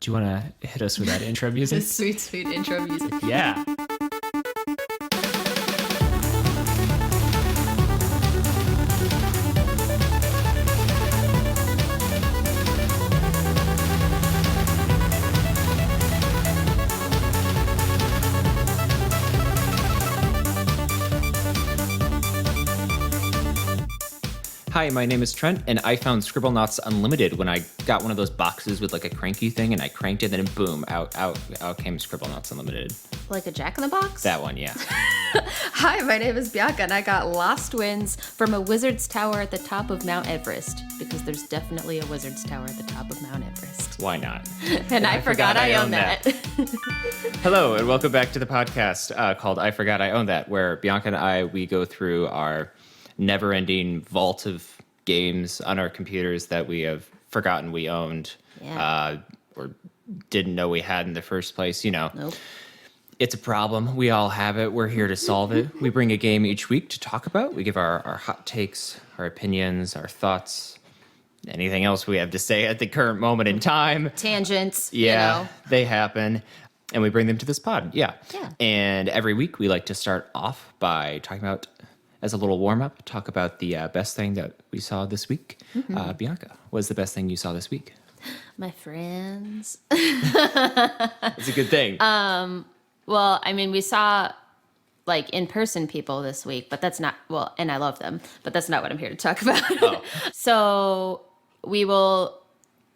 Do you want to hit us with that intro music? The sweet, sweet intro music. Yeah. Hi, my name is Trent, and I found Scribblenauts Unlimited when I got one of those boxes with like a cranky thing, and I cranked it, and then boom, out came Scribblenauts Unlimited. Like a Jack-in-the-Box? That one, yeah. Hi, my name is Bianca, and I got LostWinds from a wizard's tower at the top of Mount Everest, because there's definitely a wizard's tower at the top of Mount Everest. Why not? And I forgot I own that. Hello, and welcome back to the podcast called I Forgot I Own That, where Bianca and we go through our never-ending vault of games on our computers that we have forgotten we owned, or didn't know we had in the first place. You know, Nope. It's a problem. We all have it. We're here to solve it. We bring a game each week to talk about. We give our hot takes, our opinions, our thoughts, anything else we have to say at the current moment in time. Tangents, Yeah, you know. they happen. And we bring them to this pod. Yeah. Yeah. And every week we like to start off by talking about, as a little warm-up, talk about the best thing that we saw this week. Bianca, what was the best thing you saw this week? My friends. It's a good thing. Well, I mean, we saw like in-person people this week, but that's not, well, and I love them, but that's not what I'm here to talk about. Oh. So we will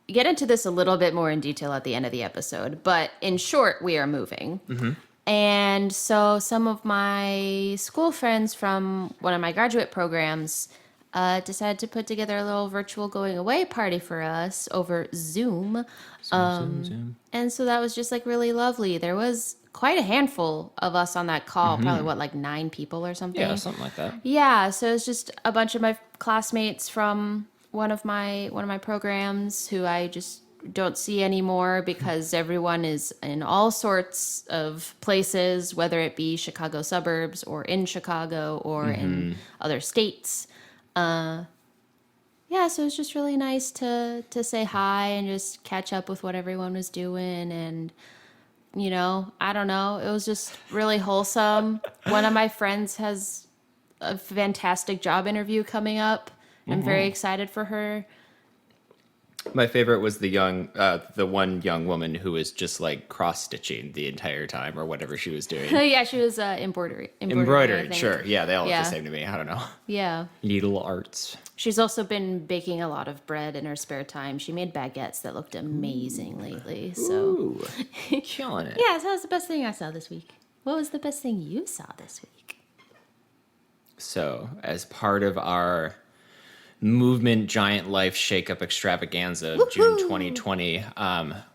get into this a little bit more in detail at the end of the episode, but in short, we are moving. Mm-hmm. And so some of my school friends from one of my graduate programs decided to put together a little virtual going away party for us over Zoom. Zoom. And so that was just like really lovely. There was quite a handful of us on that call, probably like 9 people or something. Yeah, something like that. Yeah, so it's just a bunch of my classmates from one of my programs who I just don't see anymore because everyone is in all sorts of places, whether it be Chicago suburbs or in Chicago or in other states. Yeah, so it was just really nice to say hi and just catch up with what everyone was doing. And, you know, I don't know, it was just really wholesome. One of my friends has a fantastic job interview coming up. I'm very excited for her. My favorite was the one young woman who was just like cross-stitching the entire time or whatever she was doing. Yeah, she was embroidery. I Embroidered, think. sure. Yeah, they all look the same to me. I don't know. Yeah. Needle arts. She's also been baking a lot of bread in her spare time. She made baguettes that looked amazing lately. So, Ooh, killing it. yeah, so that was the best thing I saw this week. What was the best thing you saw this week? So, as part of our movement giant life shakeup extravaganza of June 2020,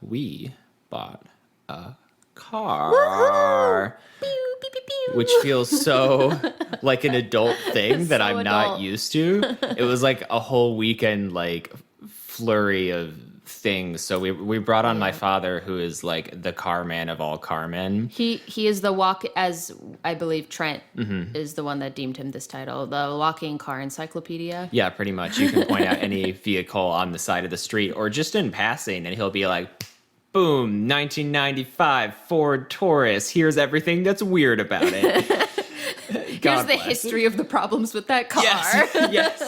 we bought a car, Pew, pew, pew, pew. which feels so like an adult thing that So I'm not adult. used to. It was like a whole weekend like flurry of things. So we brought on my father, who is like the car man of all car men. He is the as I believe Trent is the one that deemed him this title, the walking car encyclopedia. Yeah, pretty much. You can point out any vehicle on the side of the street or just in passing, and he'll be like, boom, 1995 Ford Taurus. Here's everything that's weird about it. Here's the history of the problems with that car. Yes.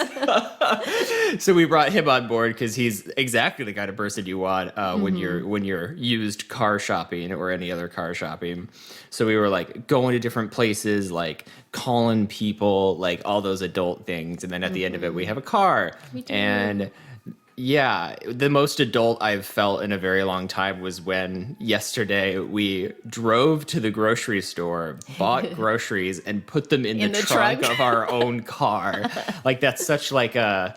So we brought him on board because he's exactly the kind of person you want when you're used car shopping or any other car shopping. So we were like going to different places, like calling people, like all those adult things, and then at the end of it, we have a car. We do. And yeah, the most adult I've felt in a very long time was when yesterday we drove to the grocery store, bought groceries, and put them in the trunk of our own car. Like, that's such like a,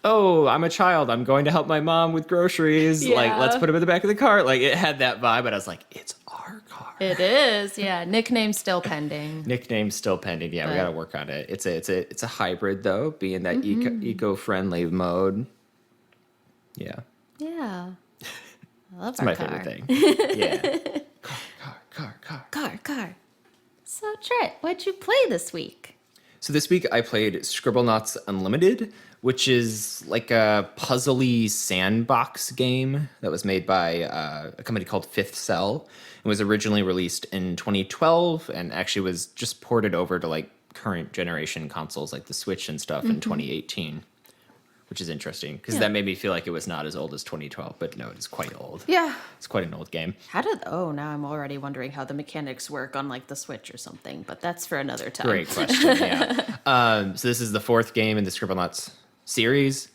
oh, I'm a child, I'm going to help my mom with groceries. Yeah. Like, let's put them in the back of the car. Like, it had that vibe, but I was like, it's our car. It is, yeah. Nickname still pending. Nickname's still pending. Yeah, we got to work on it. It's a hybrid though, being that eco-friendly mode. Yeah. Yeah. I love It's our my car. favorite thing. Yeah. Car. So Trent, what'd you play this week? So this week I played Scribblenauts Unlimited, which is like a puzzly sandbox game that was made by a company called Fifth Cell. It was originally released in 2012 and actually was just ported over to like current generation consoles like the Switch and stuff in 2018, which is interesting because that made me feel like it was not as old as 2012, but no, it is quite old. Yeah. It's quite an old game. Now I'm already wondering how the mechanics work on like the Switch or something, but that's for another time. Great question, yeah. So this is the fourth game in the Scribblenauts series.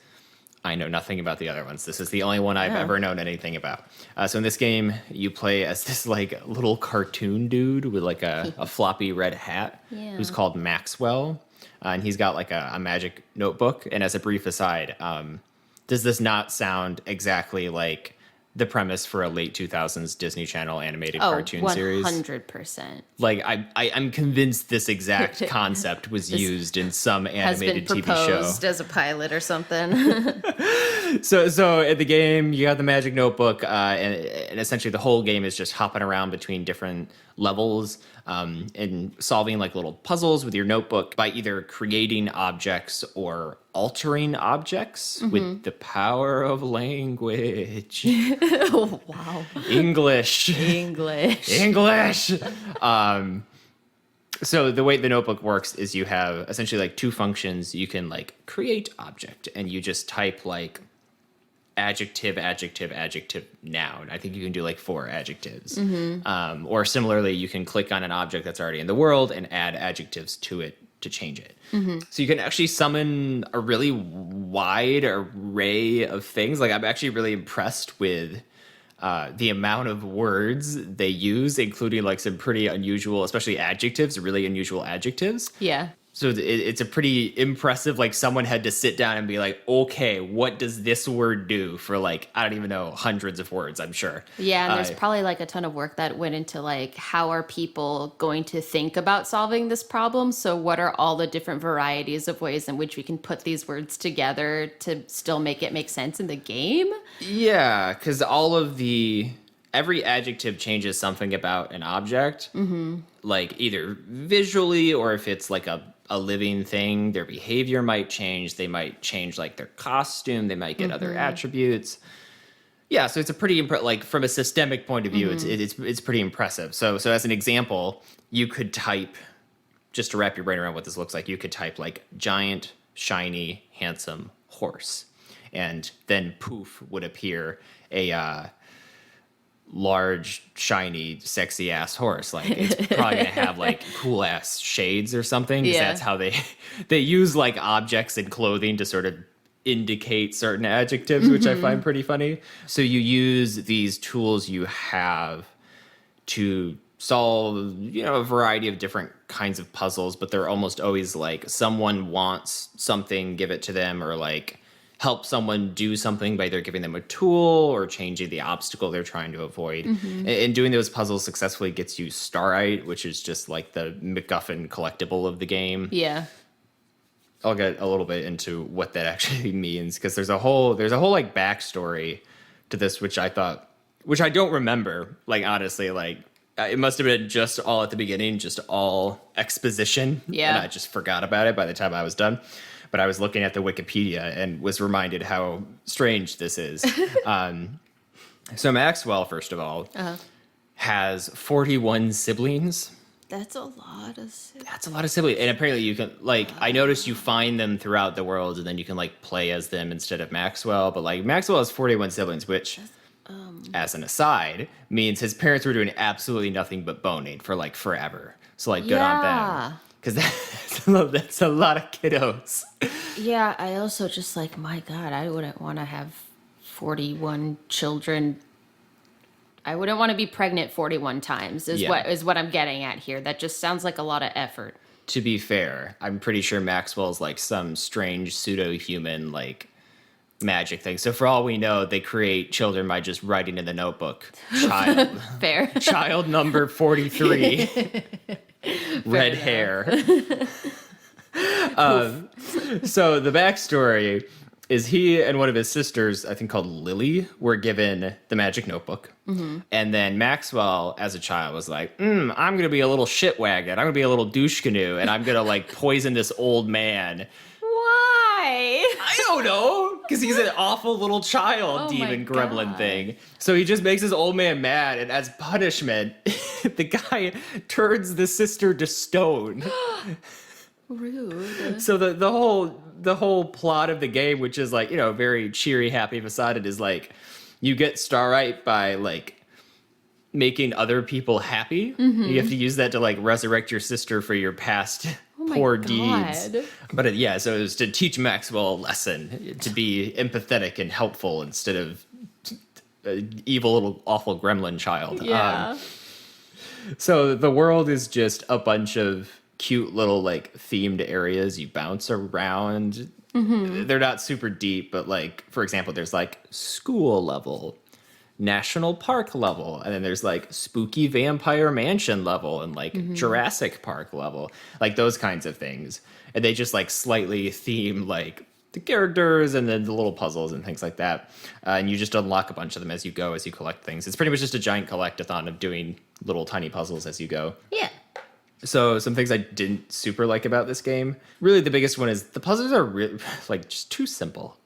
I know nothing about the other ones. This is the only one I've ever known anything about. So in this game, you play as this like little cartoon dude with like a floppy red hat who's called Maxwell. And he's got like a magic notebook. And as a brief aside, does this not sound exactly like the premise for a late 2000s Disney Channel animated cartoon series? 100%. Like, I'm convinced this exact concept was used in some animated TV show. Has been proposed as a pilot or something. So in the game, you have the magic notebook, and essentially the whole game is just hopping around between different levels and solving like little puzzles with your notebook by either creating objects or altering objects with the power of language. Oh, wow. English. So the way the notebook works is you have essentially like two functions. You can like create object and you just type like adjective, noun. I think you can do like 4 adjectives. Or similarly, you can click on an object that's already in the world and add adjectives to it to change it. So you can actually summon a really wide array of things. Like I'm actually really impressed with the amount of words they use, including like some pretty unusual, especially adjectives, really unusual adjectives. Yeah. So it's a pretty impressive, like someone had to sit down and be like, okay, what does this word do for like, I don't even know, hundreds of words, I'm sure. Yeah, and there's probably like a ton of work that went into like, how are people going to think about solving this problem? So what are all the different varieties of ways in which we can put these words together to still make it make sense in the game? Yeah, because every adjective changes something about an object, like either visually or if it's like a living thing, their behavior might change. They might change like their costume. They might get other attributes. Yeah, so it's a pretty like from a systemic point of view, it's pretty impressive. So as an example, you could type, just to wrap your brain around what this looks like, you could type like giant, shiny, handsome horse, and then poof would appear a large, shiny, sexy ass horse. Like it's probably gonna have like cool ass shades or something. Because that's how they use like objects and clothing to sort of indicate certain adjectives, which I find pretty funny. So you use these tools you have to solve, a variety of different kinds of puzzles, but they're almost always like someone wants something, give it to them, or like help someone do something by either giving them a tool or changing the obstacle they're trying to avoid. And doing those puzzles successfully gets you Starite, which is just like the MacGuffin collectible of the game. Yeah. I'll get a little bit into what that actually means, because there's a whole like backstory to this, which I don't remember. Like honestly, like it must have been just all at the beginning, just all exposition. Yeah. And I just forgot about it by the time I was done. But I was looking at the Wikipedia and was reminded how strange this is. So Maxwell, first of all, has 41 siblings. That's a lot of siblings. That's a lot of siblings. And apparently you can, like, I noticed you find them throughout the world and then you can, like, play as them instead of Maxwell. But, like, Maxwell has 41 siblings, which, as an aside, means his parents were doing absolutely nothing but boning for, like, forever. So, like, good on them. Because that's a lot of kiddos. Yeah, I also just like, my God, I wouldn't want to have 41 children. I wouldn't want to be pregnant 41 times is what I'm getting at here. That just sounds like a lot of effort. To be fair, I'm pretty sure Maxwell's like some strange pseudo-human like magic thing. So for all we know, they create children by just writing in the notebook. Fair. Child number 43. Red hair. So the backstory is he and one of his sisters, I think called Lily, were given the magic notebook. And then Maxwell, as a child, was like, I'm going to be a little shit wagon. I'm going to be a little douche canoe, and I'm going to like poison this old man. Why? I don't know, because he's an awful little child, Oh demon my gremlin God. thing. So he just makes his old man mad, and as punishment, the guy turns the sister to stone. Rude. So the whole plot of the game, which is like, very cheery, happy facade, is like you get starlight by like making other people happy. Mm-hmm. You have to use that to like resurrect your sister for your past my poor God. deeds. But so it was to teach Maxwell a lesson, to be empathetic and helpful instead of an evil little awful gremlin child. Yeah. So the world is just a bunch of cute little like themed areas you bounce around. Mm-hmm. They're not super deep, but like, for example, there's like school level, national park level, and then there's like spooky vampire mansion level and like Jurassic Park level, like those kinds of things. And they just like slightly theme like the characters and then the little puzzles and things like that. And you just unlock a bunch of them as you go, as you collect things. It's pretty much just a giant collectathon of doing little tiny puzzles as you go. Yeah. So some things I didn't super like about this game. Really, the biggest one is the puzzles are like just too simple.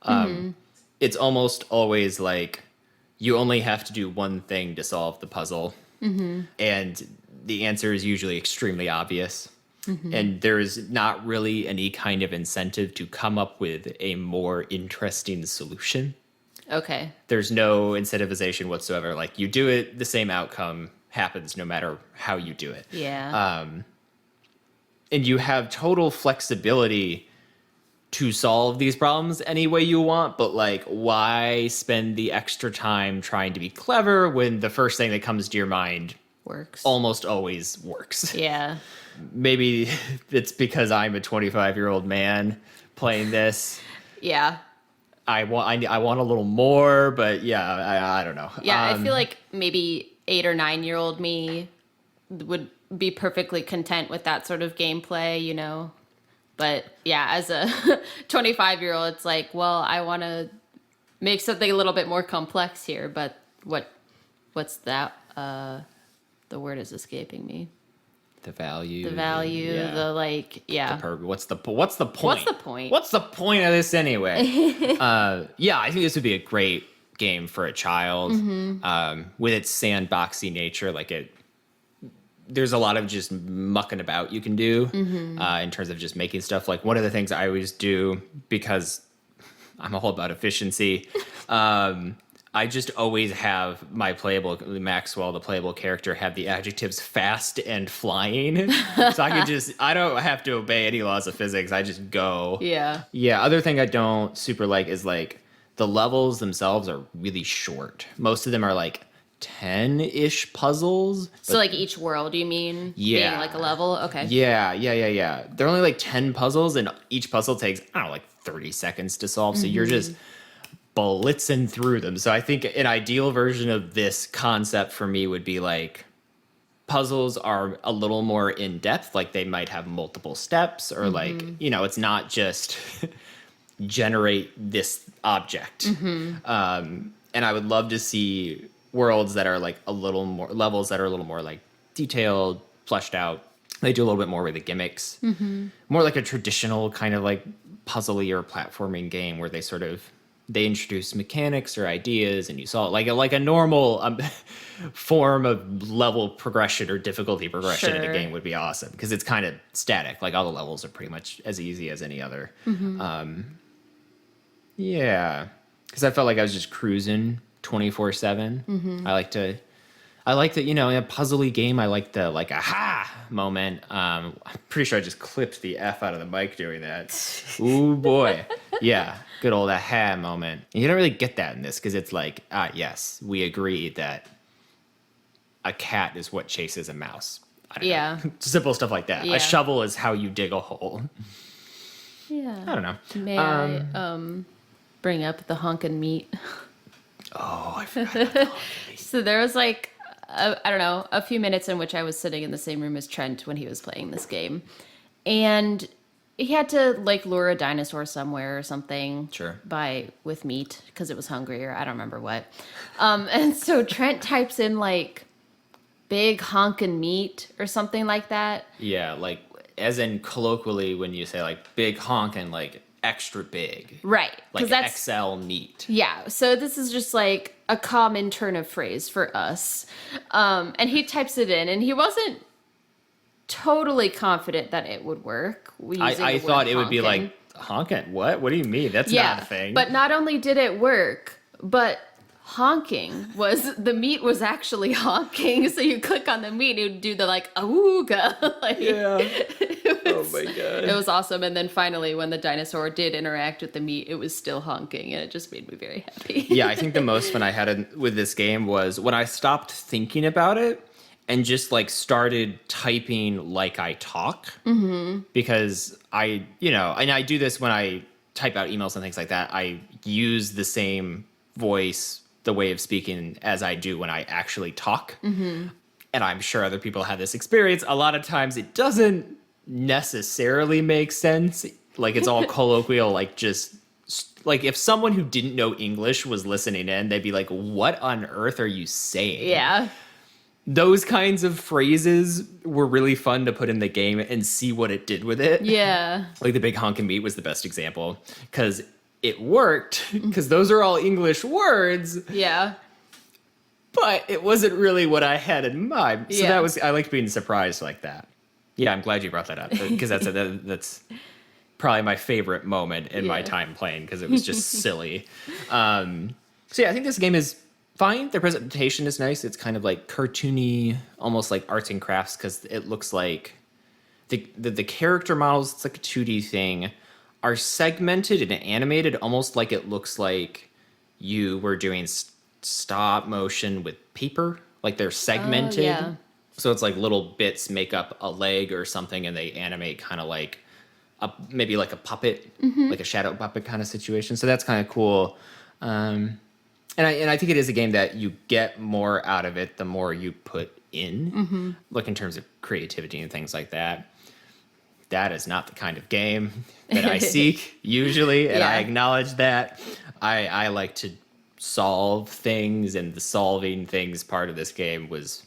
It's almost always like you only have to do one thing to solve the puzzle, and the answer is usually extremely obvious. And there is not really any kind of incentive to come up with a more interesting solution. Okay. There's no incentivization whatsoever. Like you do it, the same outcome happens no matter how you do it. Yeah. And you have total flexibility to solve these problems any way you want, but like, why spend the extra time trying to be clever when the first thing that comes to your mind Works. almost always works? Yeah. Maybe it's because I'm a 25-year-old man playing this. Yeah. I want a little more, but yeah, I don't know. Yeah, I feel like maybe 8 or 9-year-old me would be perfectly content with that sort of gameplay, But yeah, as a 25-year-old, it's like, well, I want to make something a little bit more complex here, but what's that? The word is escaping me. The value, Yeah. the what's the point? What's the point? What's the point of this anyway? Yeah, I think this would be a great game for a child, with its sandboxy nature. Like there's a lot of just mucking about you can do in terms of just making stuff. Like one of the things I always do, because I'm all about efficiency, I just always have my Maxwell, the playable character, have the adjectives fast and flying. So I don't have to obey any laws of physics. I just go. Yeah. Yeah. Other thing I don't super like is like the levels themselves are really short. Most of them are like 10-ish puzzles. So like each world, you mean? Yeah. Being like a level? Okay. Yeah. They're only like 10 puzzles, and each puzzle takes, I don't know, like 30 seconds to solve. So you're just blitzing through them. So I think an ideal version of this concept for me would be like puzzles are a little more in depth. Like they might have multiple steps, or like, it's not just generate this object. And I would love to see worlds that are like levels that are a little more like detailed, fleshed out. They do a little bit more with the gimmicks, more like a traditional kind of like puzzly or platforming game where they introduce mechanics or ideas and you saw it like a normal form of level progression or difficulty progression in a game would be awesome, because it's kind of static. Like all the levels are pretty much as easy as any other. Yeah, because I felt like I was just cruising 24/7. I like that, in a puzzly game, I like the like aha moment. I'm pretty sure I just clipped the F out of the mic doing that. Ooh boy. Yeah, good old aha moment. And you don't really get that in this, because it's like, yes, we agree that a cat is what chases a mouse. I don't know. Simple stuff like that. Yeah. A shovel is how you dig a hole. Yeah. I don't know. May I bring up the honkin' meat? Oh, I forgot about the So there was like, I don't know, a few minutes in which I was sitting in the same room as Trent when he was playing this game. And he had to like lure a dinosaur somewhere or something. Sure. With meat, because it was hungry, or I don't remember what. And so Trent types in like big honkin' meat or something like that. Yeah, like as in colloquially when you say like big honkin', like extra big. Right. Like that's XL meat. Yeah, so this is just like a common turn of phrase for us. And he types it in, and he wasn't totally confident that it would work. I thought it would be like, honking? What? What do you mean? That's not a thing. But not only did it work, but the meat was actually honking. So you click on the meat, it would do the like, awooga. Like, yeah. Oh my God. It was awesome. And then finally, when the dinosaur did interact with the meat, it was still honking, and it just made me very happy. Yeah, I think the most fun I had with this game was when I stopped thinking about it and just like started typing like I talk. Mm-hmm. Because and I do this when I type out emails and things like that. I use the same voice, the way of speaking, as I do when I actually talk. Mm-hmm. And I'm sure other people have this experience. A lot of times it doesn't necessarily make sense. Like it's all colloquial, like just like if someone who didn't know English was listening in, they'd be like, what on earth are you saying? Yeah. Those kinds of phrases were really fun to put in the game and see what it did with it. Yeah. Like the big honkin' meat was the best example because it worked because those are all English words. Yeah. But it wasn't really what I had in mind. So I liked being surprised like that. Yeah, I'm glad you brought that up because that's probably my favorite moment in my time playing because it was just silly. So yeah, I think this game is fine. The presentation is nice. It's kind of like cartoony, almost like arts and crafts because it looks like the character models, it's like a 2D thing, are segmented and animated almost like it looks like you were doing stop motion with paper. Like they're segmented. Oh, yeah. So it's like little bits make up a leg or something and they animate kind of like maybe like a puppet, like a shadow puppet kind of situation. So that's kind of cool. And I think it is a game that you get more out of it the more you put in, like in terms of creativity and things like that. That is not the kind of game that I seek usually, and I acknowledge that. I like to solve things, and the solving things part of this game was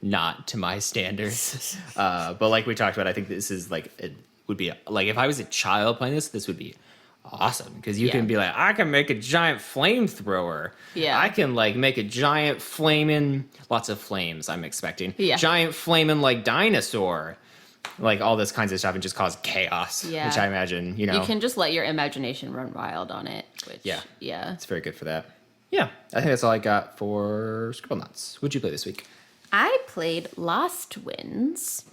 not to my standards. But like we talked about, I think this is like it would be like if I was a child playing this would be awesome because you can be like, I can make a giant flamethrower. Yeah, I can like make a giant flaming, lots of flames. I'm expecting giant flaming like dinosaur, like all this kinds of stuff, and just cause chaos. Yeah, which I imagine you can just let your imagination run wild on it. Which, yeah, it's very good for that. Yeah, I think that's all I got for Scribblenauts. What'd you play this week? I played LostWinds,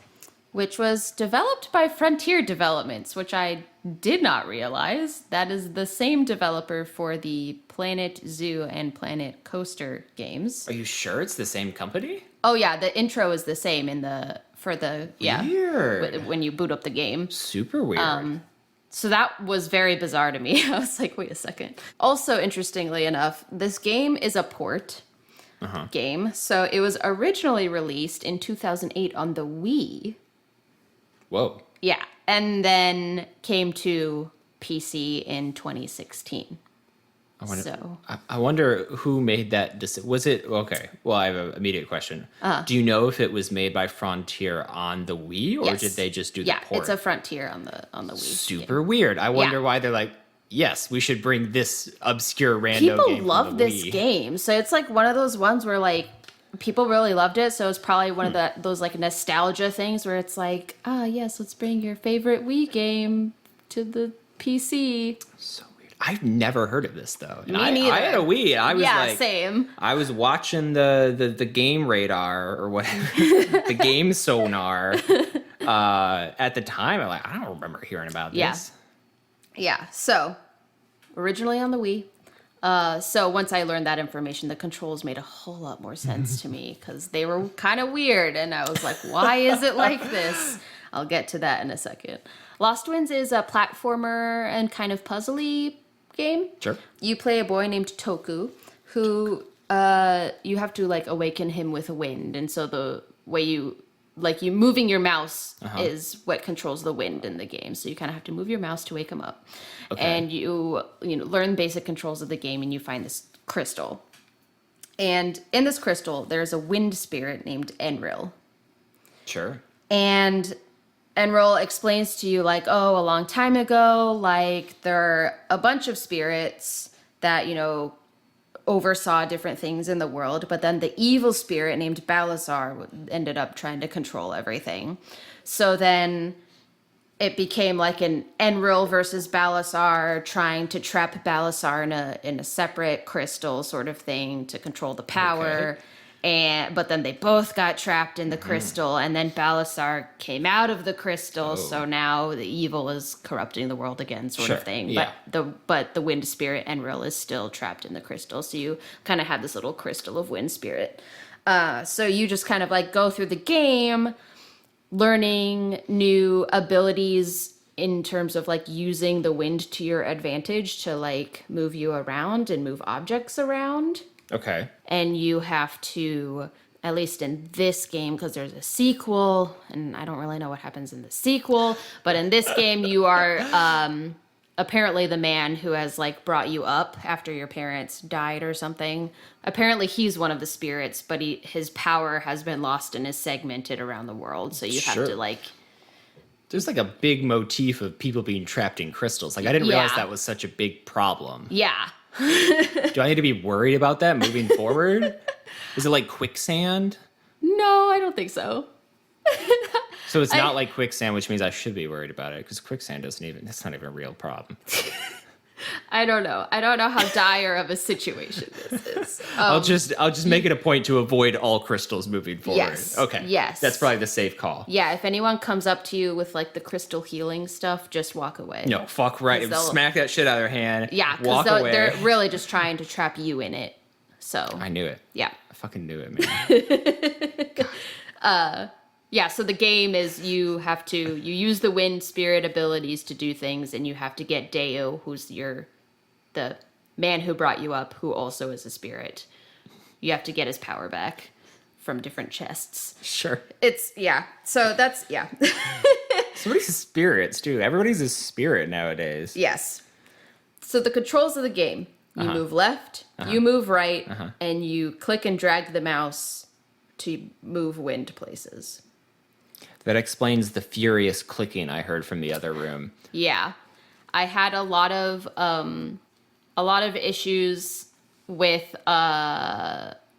which was developed by Frontier Developments, which I did not realize. That is the same developer for the Planet Zoo and Planet Coaster games. Are you sure it's the same company? Oh yeah, the intro is the same Weird. when you boot up the game. Super weird. So that was very bizarre to me. I was like, wait a second. Also, interestingly enough, this game is a port game. So it was originally released in 2008 on the Wii. Whoa. Yeah. And then came to PC in 2016. I wonder who made that decision. Was it okay? Well, I have an immediate question. Do you know if it was made by Frontier on the Wii, or did they just do the port? Yeah, it's a Frontier on the Wii. Super weird. I wonder why they're like, yes, we should bring this obscure rando game. People love this game, so it's like one of those ones where like people really loved it. So it's probably one of those like nostalgia things where it's like, yes, let's bring your favorite Wii game to the PC. So I've never heard of this though. Me neither. I had a Wii. I was same. I was watching the game radar or whatever, the game sonar. At the time, I don't remember hearing about this. Yeah. So originally on the Wii. So once I learned that information, the controls made a whole lot more sense to me because they were kind of weird, and I was like, why is it like this? I'll get to that in a second. LostWinds is a platformer and kind of puzzly game. Sure. You play a boy named Toku who you have to like awaken him with wind, and so the way you moving your mouse is what controls the wind in the game. So you kind of have to move your mouse to wake him up. Okay. And you learn basic controls of the game, and you find this crystal. And in this crystal, there's a wind spirit named Enril. Sure. And Enroll explains to you, like, oh, a long time ago, like, there are a bunch of spirits that, oversaw different things in the world, but then the evil spirit named Balasar ended up trying to control everything. So then it became like an Enril versus Balasar, trying to trap Balasar in a separate crystal sort of thing to control the power. Okay. But then they both got trapped in the crystal, and then Balasar came out of the crystal, so now the evil is corrupting the world again, sort of thing. Yeah. But the wind spirit Enril is still trapped in the crystal, so you kind of have this little crystal of wind spirit. So you just kind of like go through the game, learning new abilities in terms of like using the wind to your advantage to like move you around and move objects around. Okay. And you have to, at least in this game, because there's a sequel, and I don't really know what happens in the sequel, but in this game you are apparently the man who has like brought you up after your parents died or something. Apparently he's one of the spirits, but his power has been lost and is segmented around the world. So you have to like... There's like a big motif of people being trapped in crystals. Like I didn't realize that was such a big problem. Yeah. Do I need to be worried about that moving forward? Is it like quicksand? No, I don't think so. So it's not like quicksand, which means I should be worried about it, because quicksand that's not even a real problem. I don't know. I don't know how dire of a situation this is. I'll just make it a point to avoid all crystals moving forward. Yes. Okay. Yes. That's probably the safe call. Yeah, if anyone comes up to you with like the crystal healing stuff, just walk away. No, fuck right. Smack that shit out of their hand. Yeah, walk away. They're really just trying to trap you in it. So I knew it. Yeah. I fucking knew it, man. Yeah, so the game is you use the wind spirit abilities to do things, and you have to get Deo, who's the man who brought you up, who also is a spirit. You have to get his power back from different chests. Sure. So that's, yeah. So many spirits, too. Everybody's a spirit nowadays. Yes. So the controls of the game, you move left, you move right, and you click and drag the mouse to move wind places. That explains the furious clicking I heard from the other room. Yeah. I had a lot of issues with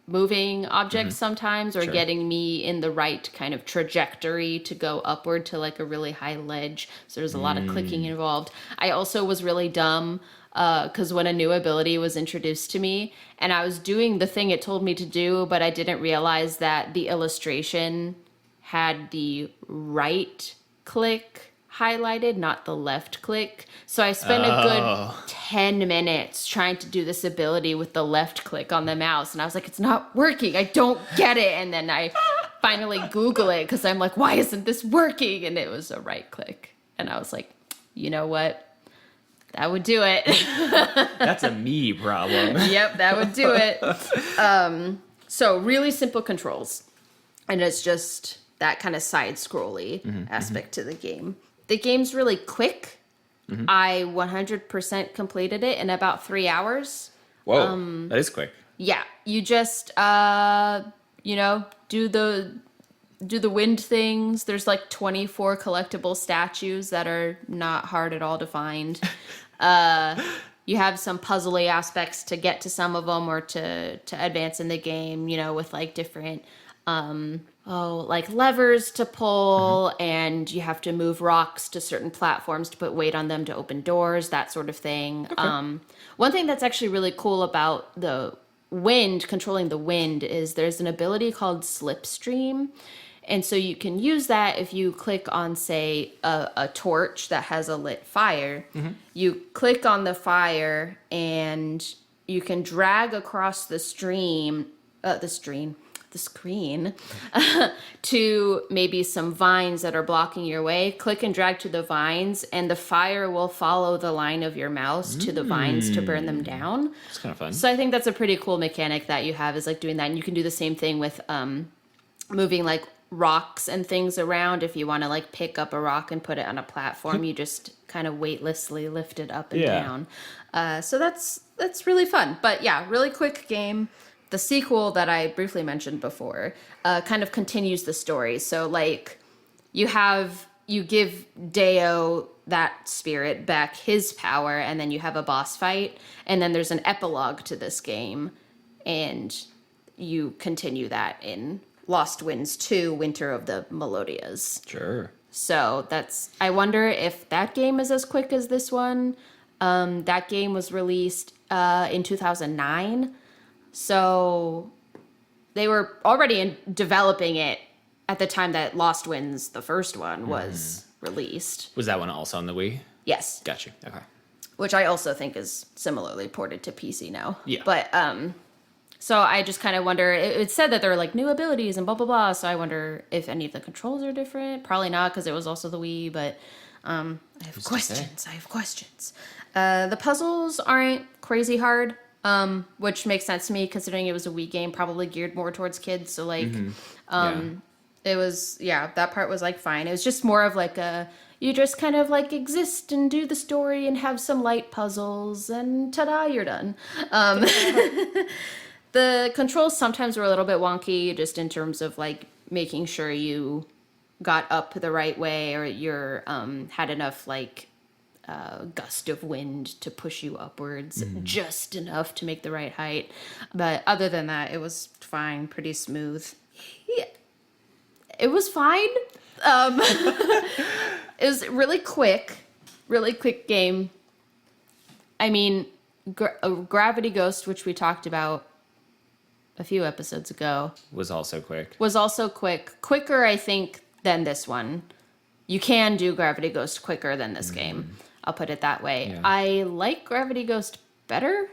moving objects sometimes, or getting me in the right kind of trajectory to go upward to like a really high ledge. So there's a lot of clicking involved. I also was really dumb because when a new ability was introduced to me and I was doing the thing it told me to do, but I didn't realize that the illustration had the right click highlighted, not the left click. So I spent a good 10 minutes trying to do this ability with the left click on the mouse. And I was like, it's not working. I don't get it. And then I finally Google it because I'm like, why isn't this working? And it was a right click. And I was like, you know what? That would do it. That's a me problem. Yep, that would do it. So really simple controls. And it's just that kind of side-scrolly aspect to the game. The game's really quick. I 100% completed it in about 3 hours. Whoa, that is quick. Yeah, you just, do the wind things. There's like 24 collectible statues that are not hard at all to find. You have some puzzly aspects to get to some of them, or to advance in the game, with like different like levers to pull, and you have to move rocks to certain platforms to put weight on them to open doors, that sort of thing. Okay. One thing that's actually really cool about the wind, controlling the wind, is there's an ability called Slipstream. And so you can use that if you click on, say, a torch that has a lit fire. You click on the fire and you can drag across the screen to maybe some vines that are blocking your way. Click and drag to the vines, and the fire will follow the line of your mouse to the vines to burn them down. It's kind of fun. So I think that's a pretty cool mechanic that you have, is like doing that. And you can do the same thing with moving like rocks and things around. If you want to like pick up a rock and put it on a platform, you just kind of weightlessly lift it up and down. So that's really fun. But yeah, really quick game. The sequel that I briefly mentioned before kind of continues the story. So like you have you give Deo, that spirit, back his power, and then you have a boss fight, and then there's an epilogue to this game, and you continue that in LostWinds 2, Winter of the Melodias. Sure. So I wonder if that game is as quick as this one. That game was released in 2009, so they were already developing it at the time that LostWinds, the first one, was released. Was that one also on the Wii? Yes. Gotcha. Okay. Which I also think is similarly ported to PC now. Yeah. But, so I just kind of wonder, it said that there were like new abilities and blah, blah, blah. So I wonder if any of the controls are different. Probably not, because it was also the Wii, but I have questions. The puzzles aren't crazy hard, which makes sense to me considering it was a Wii game, probably geared more towards kids. So like, it was, that part was like fine. It was just more of like you just kind of like exist and do the story and have some light puzzles and ta-da, you're done. The controls sometimes were a little bit wonky just in terms of like making sure you got up the right way or you're had enough like gust of wind to push you upwards just enough to make the right height. But other than that, it was fine, pretty smooth. Yeah. It was fine. It was really quick game. I mean, Gravity Ghost, which we talked about a few episodes ago, Was also quick. Quicker, I think, than this one. You can do Gravity Ghost quicker than this game. I'll put it that way. Yeah. I like Gravity Ghost better.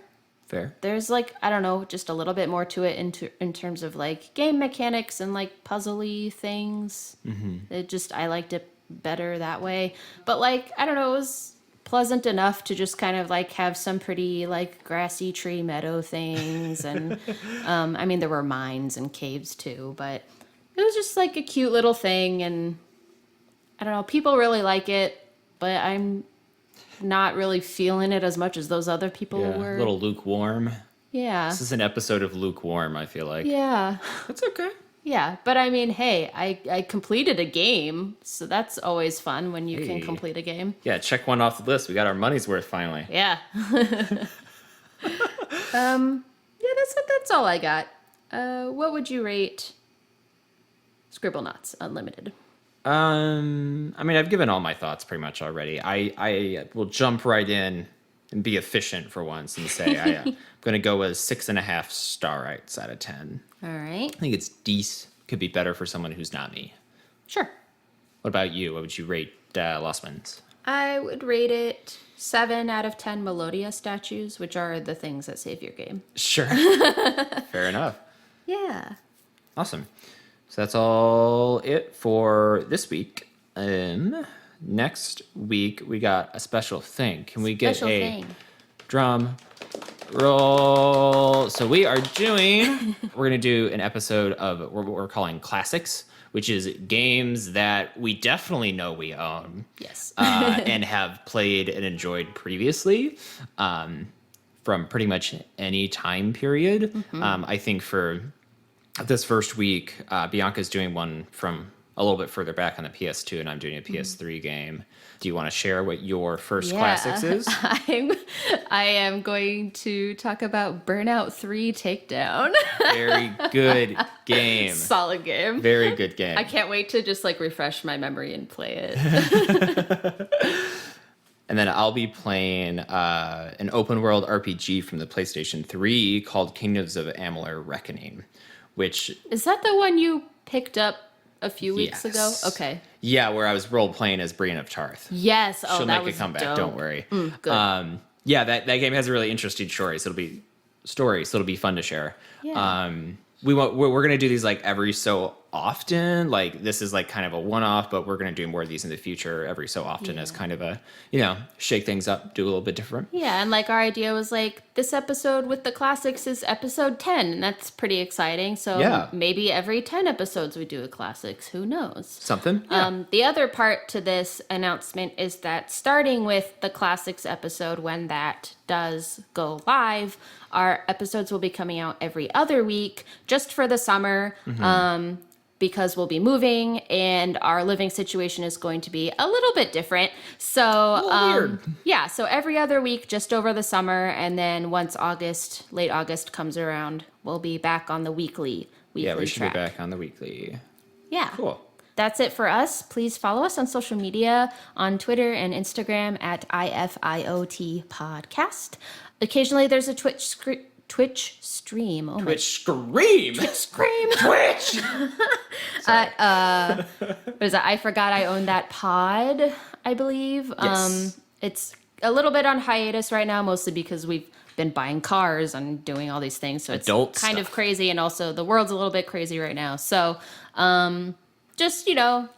Fair. There's like, I don't know, just a little bit more to it in terms of like game mechanics and like puzzly things. I liked it better that way. But like, I don't know, it was pleasant enough to just kind of like have some pretty like grassy tree meadow things. And I mean, there were mines and caves too, but it was just like a cute little thing. And I don't know, people really like it, but I'm not really feeling it as much as those other people were. A little lukewarm. Yeah. This is an episode of lukewarm, I feel like. Yeah. That's okay. Yeah, but I mean, hey, I completed a game, so that's always fun when you can complete a game. Yeah, check one off the list. We got our money's worth finally. Yeah. That's all I got. What would you rate Scribblenauts Unlimited? I mean, I've given all my thoughts pretty much already. I will jump right in and be efficient for once and say I'm going to go with 6.5 starites out of 10. All right. I think it's decent. Could be better for someone who's not me. Sure. What about you? What would you rate LostWinds? I would rate it 7 out of 10 Melodia statues, which are the things that save your game. Sure. Fair enough. Yeah. Awesome. So that's all it for this week. Next week, we got a special thing. Can we get drum roll? So we're going to do an episode of what we're calling Classics, which is games that we definitely know we own. Yes. And have played and enjoyed previously from pretty much any time period. I think for this first week, Bianca's doing one from a little bit further back on the PS2, and I'm doing a PS3 game. Do you want to share what your first Classics is? I am going to talk about Burnout 3 Takedown. Very good game. Solid game. Very good game. I can't wait to just like refresh my memory and play it. And then I'll be playing an open world RPG from the PlayStation 3 called Kingdoms of Amalur Reckoning, which... Is that the one you picked up a few weeks ago? Okay. Yeah, where I was role playing as Brienne of Tarth. Yes. Oh, She'll that make was a comeback. dope. Don't worry. Good. Yeah, that game has a really interesting story, so it'll be fun to share. Yeah. We're gonna do these like every so often. Like this is like kind of a one-off, but we're gonna do more of these in the future every so often as kind of a shake things up, do a little bit different. Yeah, and like our idea was like this episode with the classics is episode 10, and that's pretty exciting. So maybe every 10 episodes we do a classics. Who knows? Something. Yeah. The other part to this announcement is that starting with the classics episode, when that does go live, our episodes will be coming out every other week just for the summer. because we'll be moving and our living situation is going to be a little bit different. So, weird. Yeah, so every other week just over the summer. And then once late August comes around, we'll be back on the weekly Yeah, we should track. be back on the weekly. Yeah. Cool. That's it for us. Please follow us on social media on Twitter and Instagram at IFIOT Podcast. Occasionally there's a Twitch stream. Oh Twitch scream! Scream! Twitch! What is that? I Forgot I Own That Pod, I believe. Yes. It's a little bit on hiatus right now, mostly because we've been buying cars and doing all these things. So it's Adult kind stuff. of crazy. And also the world's a little bit crazy right now. So just,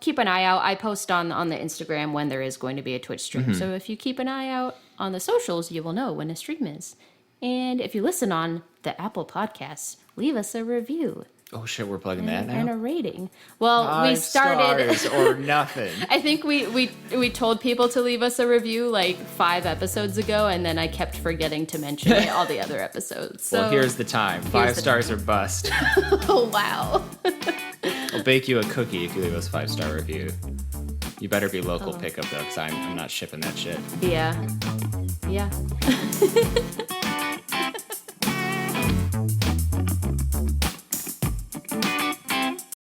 keep an eye out. I post on the Instagram when there is going to be a Twitch stream. So if you keep an eye out on the socials, you will know when a stream is. And if you listen on the Apple Podcasts, leave us a review. Oh shit, we're plugging that And now? a rating. Well, we 5 started. stars or nothing. I think we told people to leave us a review like 5 episodes ago, and then I kept forgetting to mention all the other episodes. So, Well, here's the time. 5 the stars or bust. oh wow. I'll bake you a cookie if you leave us 5-star review. You better be local pickup though, because I'm not shipping that shit. Yeah.